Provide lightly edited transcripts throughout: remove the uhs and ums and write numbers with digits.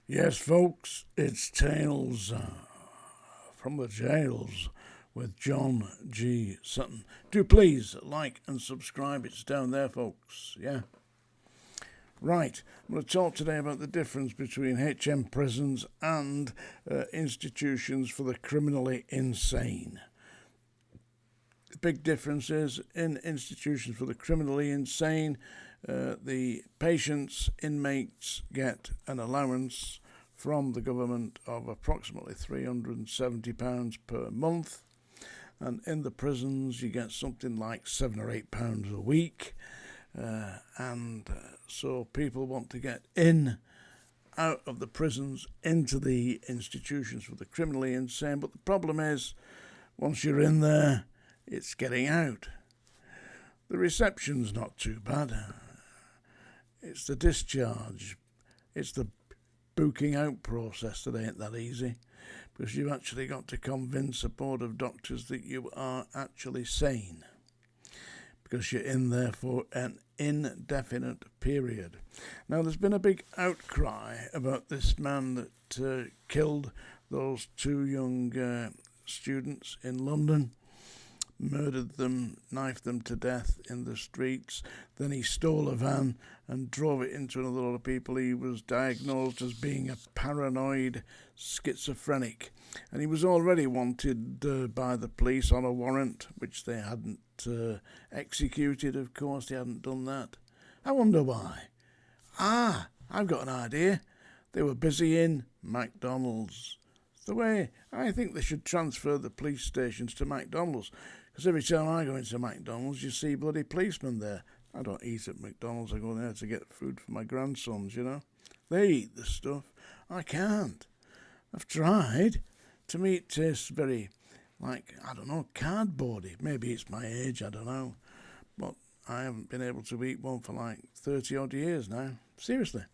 Yes, folks, it's Tales from the Jails with John G. Sutton. Do please like and subscribe. It's down there, folks. Yeah. Right. I'm going to talk today about the difference between HM prisons and institutions for the criminally insane. The big difference is in institutions for the criminally insane, the patients, inmates get an allowance from the government of approximately £370 per month, and in the prisons you get something like £7 or £8 a week, so people want to get out of the prisons into the institutions for the criminally insane, but the problem is once you're in there, it's getting out. The reception's not too bad. It's the discharge. It's the booking out process that ain't that easy, because you've actually got to convince a board of doctors that you are actually sane, because you're in there for an indefinite period. Now, there's been a big outcry about this man that killed those two young students in London, murdered them, knifed them to death in the streets. Then he stole a van and drove it into another lot of people. He was diagnosed as being a paranoid schizophrenic, and he was already wanted by the police on a warrant, which they hadn't executed. Of course, they hadn't done that. I wonder why. I've got an idea. They were busy in McDonald's. The way I think they should transfer the police stations to McDonald's, because every time I go into McDonald's, you see bloody policemen there. I don't eat at McDonald's. I go there to get food for my grandsons, you know. They eat the stuff. I can't. I've tried. To me, it tastes very, cardboardy. Maybe it's my age, I don't know. But I haven't been able to eat one for 30-odd years now. Seriously.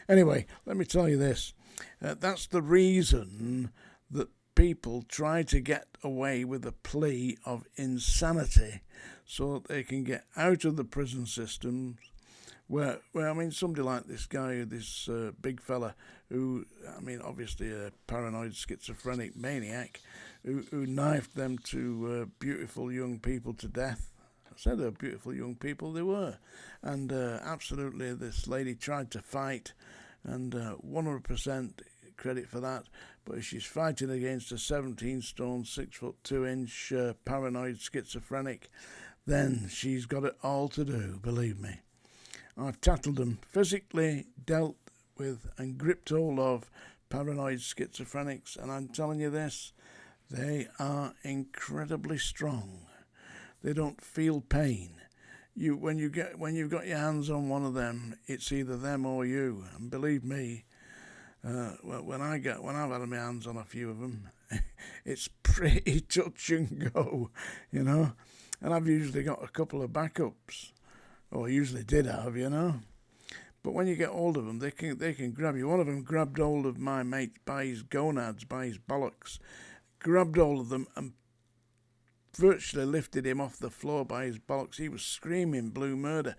Anyway, let me tell you this. That's the reason that people try to get away with a plea of insanity so that they can get out of the prison system where somebody like this guy, this big fella who, obviously a paranoid schizophrenic maniac who knifed them two beautiful young people to death. I said they were beautiful young people, they were. And absolutely this lady tried to fight, and 100% credit for that, but she's fighting against a 17-stone, 6'2" paranoid schizophrenic, then she's got it all to do, believe me. I've tackled them, physically dealt with and gripped hold of paranoid schizophrenics, and I'm telling you this, they are incredibly strong. They don't feel pain. When you've got your hands on one of them, it's either them or you. And believe me, when I've had my hands on a few of them, it's pretty touch and go, you know. And I've usually got a couple of backups, or usually did have, you know. But when you get hold of them, they can grab you. One of them grabbed hold of my mate by his gonads, by his bollocks, grabbed hold of them and virtually lifted him off the floor by his bollocks. He was screaming blue murder.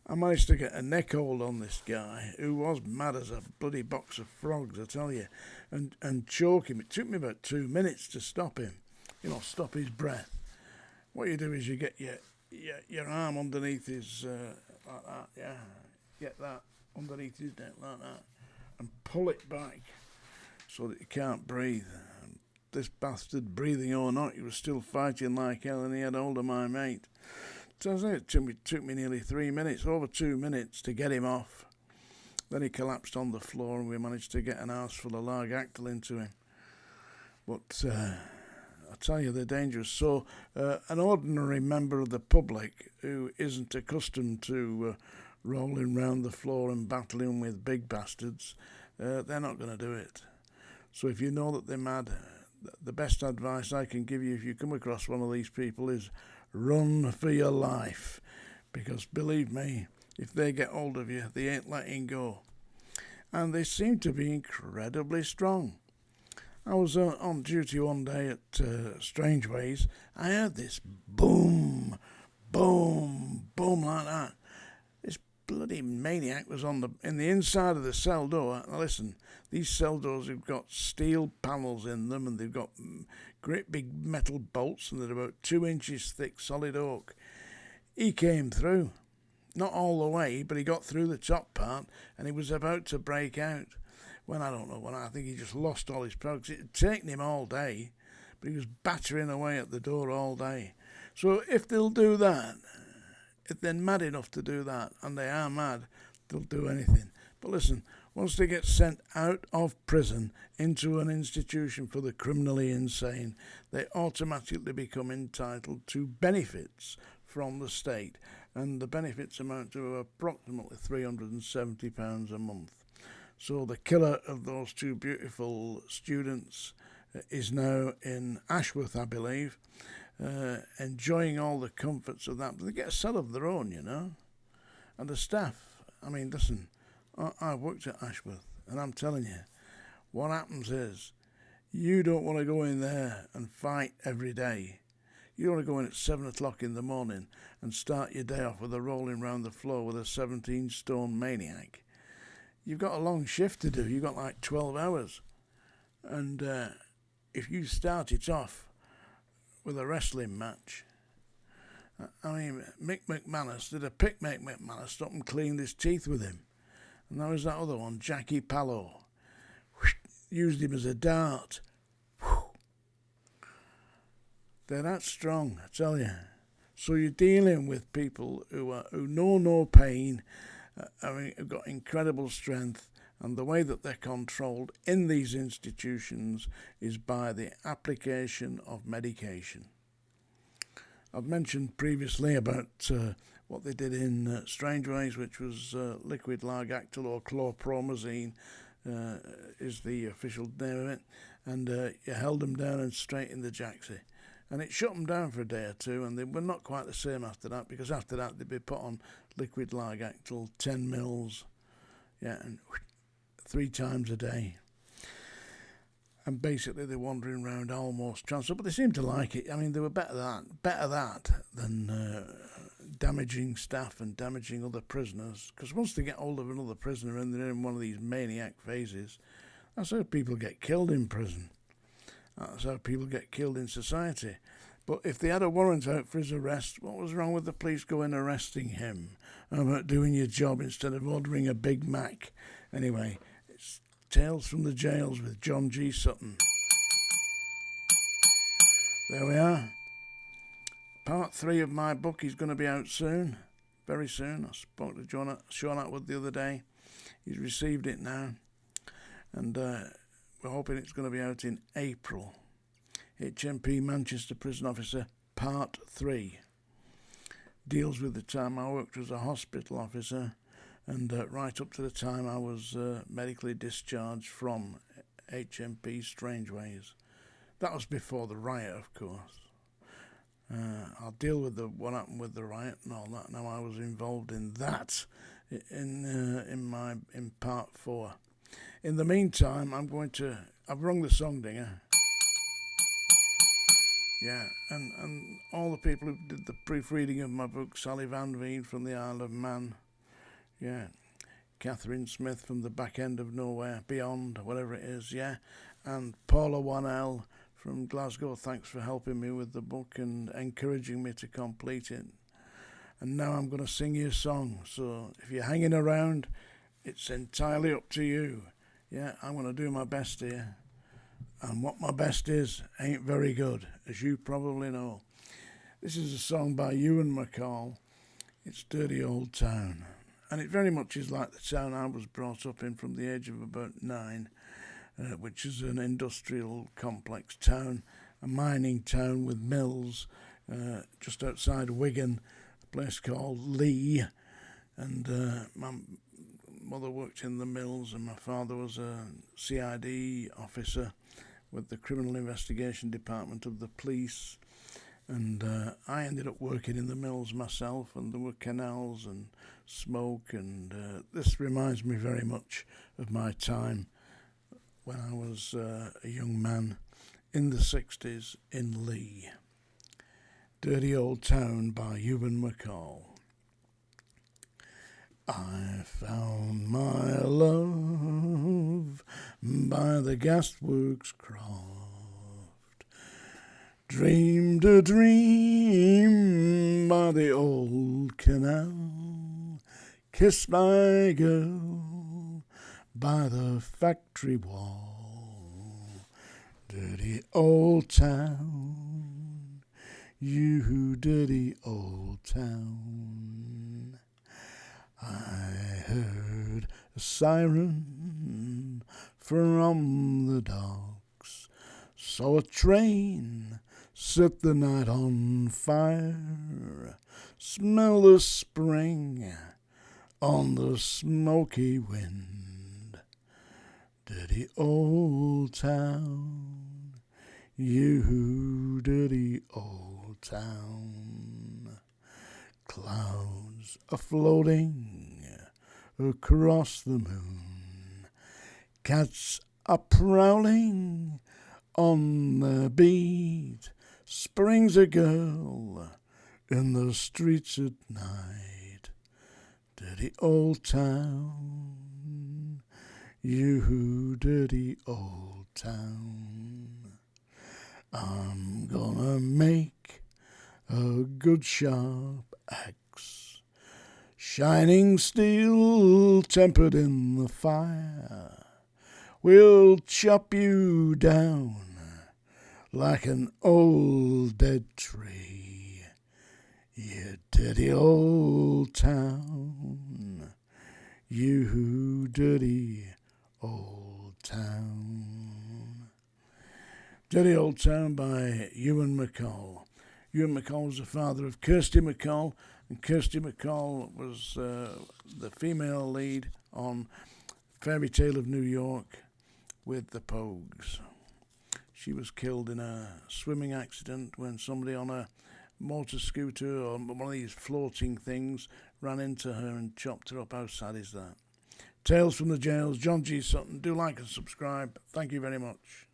I managed to get a neck hold on this guy, who was mad as a bloody box of frogs, I tell you, and choke him. It took me about 2 minutes to stop him, stop his breath. What you do is you get your arm underneath his, like that, yeah, get that underneath his neck like that, and pull it back so that he can't breathe. This bastard, breathing or not, he was still fighting like hell, and he had hold of my mate. Turns out it took me nearly 3 minutes, over 2 minutes, to get him off. Then he collapsed on the floor, and we managed to get an arse-full of Largactil into him. But I tell you, they're dangerous. So an ordinary member of the public who isn't accustomed to rolling round the floor and battling with big bastards, they're not going to do it. So if you know that they're mad, the best advice I can give you if you come across one of these people is run for your life, because believe me, if they get hold of you, they ain't letting go. And they seem to be incredibly strong. I was on duty one day at Strangeways. I heard this boom, boom, boom like that. This bloody maniac was in the inside of the cell door. Now listen, these cell doors have got steel panels in them, and they've got great big metal bolts, and they're about 2 inches thick, solid oak. He came through. Not all the way, but he got through the top part, and he was about to break out. When I don't know, when I think he just lost all his progress. It had taken him all day, but he was battering away at the door all day. So if they'll do that, if they're mad enough to do that, and they are mad, they'll do anything. But listen, once they get sent out of prison into an institution for the criminally insane, they automatically become entitled to benefits from the state, and the benefits amount to approximately £370 a month. So the killer of those two beautiful students is now in Ashworth, I believe, enjoying all the comforts of that. But they get a cell of their own, you know. And the staff, I mean, listen, I worked at Ashworth, and I'm telling you, what happens is, you don't want to go in there and fight every day. You don't want to go in at 7 o'clock in the morning and start your day off with a rolling round the floor with a 17-stone maniac. You've got a long shift to do. You've got like 12 hours. And if you start it off with a wrestling match, I mean, Mick McManus, did a pick Mick McManus stop and cleaned his teeth with him? And there was that other one, Jackie Pallo. Used him as a dart. They're that strong, I tell you. So you're dealing with people who know no pain, have got incredible strength, and the way that they're controlled in these institutions is by the application of medication. I've mentioned previously about what they did in Strangeways, which was liquid Largactil, or chlorpromazine is the official name of it, and you held them down and straightened the jacksie. And it shut them down for a day or two, and they were not quite the same after that, because after that they'd be put on liquid Largactil, 10 mils, and 3 times a day. And basically they're wandering around almost transferred, but they seem to like it. I mean, they were better that than damaging staff and damaging other prisoners, because once they get hold of another prisoner and they're in one of these maniac phases, that's how people get killed in prison. That's how people get killed in society. But if they had a warrant out for his arrest, what was wrong with the police going arresting him? About doing your job instead of ordering a Big Mac? Anyway, it's Tales from the Jails with John G. Sutton. There we are. Part 3 of my book is going to be out soon. Very soon. I spoke to Sean Atwood the other day. He's received it now. And we're hoping it's going to be out in April. HMP Manchester Prison Officer Part 3 deals with the time I worked as a hospital officer, and right up to the time I was medically discharged from HMP Strangeways. That was before the riot, of course. I'll deal with what happened with the riot and all that. Now I was involved in that in Part 4. In the meantime, I've rung the song dinger. Yeah, and all the people who did the proofreading of my book, Sally Van Veen from the Isle of Man, Catherine Smith from the Back End of Nowhere, Beyond, whatever it is, and Paula 1L from Glasgow, thanks for helping me with the book and encouraging me to complete it. And now I'm going to sing you a song, so if you're hanging around, it's entirely up to you. I'm going to do my best here. And what my best is ain't very good, as you probably know. This is a song by Ewan MacColl. It's Dirty Old Town. And it very much is like the town I was brought up in from the age of about 9, which is an industrial complex town, a mining town with mills just outside Wigan, a place called Lee. And my mother worked in the mills, and my father was a CID officer with the Criminal Investigation Department of the police, and I ended up working in the mills myself, and there were canals and smoke, and this reminds me very much of my time when I was a young man in the 60s in Lee. Dirty Old Town by Ewan MacColl. I found my love by the gasworks croft, dreamed a dream by the old canal, kissed my girl by the factory wall. Dirty old town, you dirty old town. I heard a siren from the docks, saw a train set the night on fire, smell the spring on the smoky wind. Dirty old town, you dirty old town. Clouds are floating across the moon, cats are prowling on the beat, springs a girl in the streets at night. Dirty old town, you dirty old town. I'm gonna make a good sharp axe, shining steel tempered in the fire, will chop you down like an old dead tree. You dirty old town, you dirty old town. Dirty Old Town by Ewan MacColl. Ewan MacColl was the father of Kirsty MacColl, and Kirsty MacColl was the female lead on Fairy Tale of New York with the Pogues. She was killed in a swimming accident when somebody on a motor scooter or one of these floating things ran into her and chopped her up. How sad is that? Tales from the Jails, John G. Sutton. Do like and subscribe. Thank you very much.